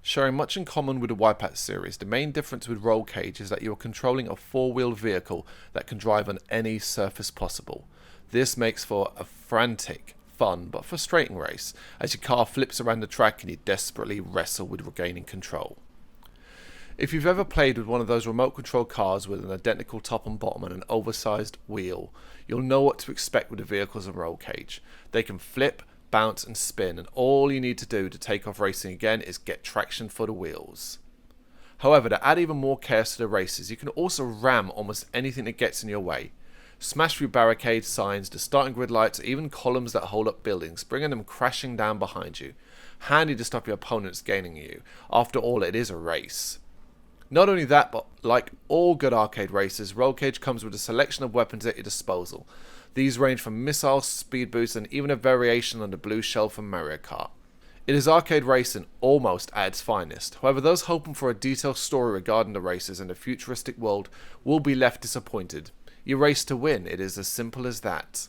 Sharing much in common with the Wipeout series, the main difference with Rollcage is that you are controlling a four-wheeled vehicle that can drive on any surface possible. This makes for a frantic, fun but frustrating race as your car flips around the track and you desperately wrestle with regaining control. If you've ever played with one of those remote control cars with an identical top and bottom and an oversized wheel, you'll know what to expect with the vehicles in Rollcage. They can flip, bounce and spin, and all you need to do to take off racing again is get traction for the wheels. However, to add even more chaos to the races, you can also ram almost anything that gets in your way. Smash through barricades, signs, the starting grid lights, even columns that hold up buildings, bringing them crashing down behind you. Handy to stop your opponents gaining you. After all, it is a race. Not only that, but like all good arcade races, Rollcage comes with a selection of weapons at your disposal. These range from missiles, speed boosts, and even a variation on the blue shell from Mario Kart. It is arcade racing almost at its finest. However, those hoping for a detailed story regarding the races and the futuristic world will be left disappointed. You race to win, it is as simple as that.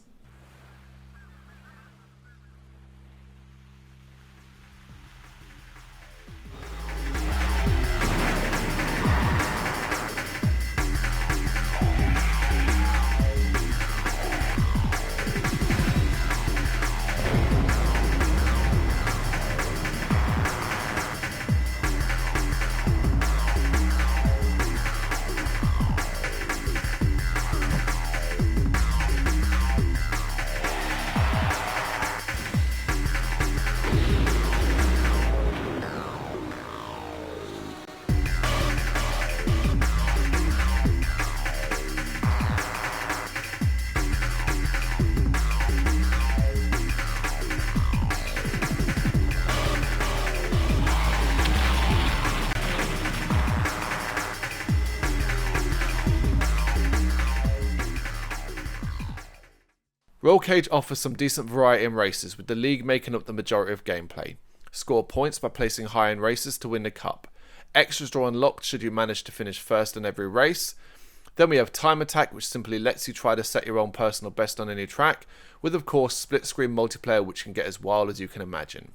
Rollcage offers some decent variety in races, with the league making up the majority of gameplay. Score points by placing high in races to win the cup. Extras are unlocked should you manage to finish first in every race. Then we have Time Attack, which simply lets you try to set your own personal best on any track, with of course split screen multiplayer, which can get as wild as you can imagine.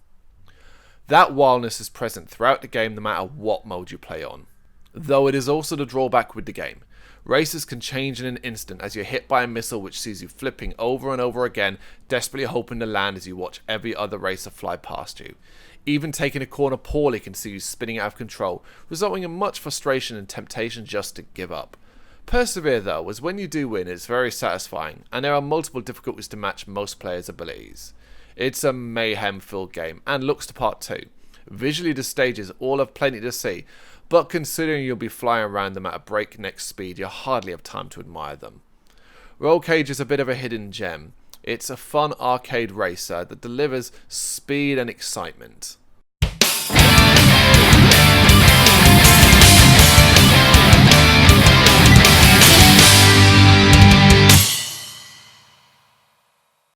That wildness is present throughout the game no matter what mode you play on. Though it is also the drawback with the game. Races can change in an instant as you're hit by a missile which sees you flipping over and over again, desperately hoping to land as you watch every other racer fly past you. Even taking a corner poorly can see you spinning out of control, resulting in much frustration and temptation just to give up. Persevere though, as when you do win it's very satisfying, and there are multiple difficulties to match most players' abilities. It's a mayhem-filled game, and looks the part too. Visually the stages all have plenty to see, but considering you'll be flying around them at a breakneck speed, you hardly have time to admire them. Rollcage is a bit of a hidden gem. It's a fun arcade racer that delivers speed and excitement.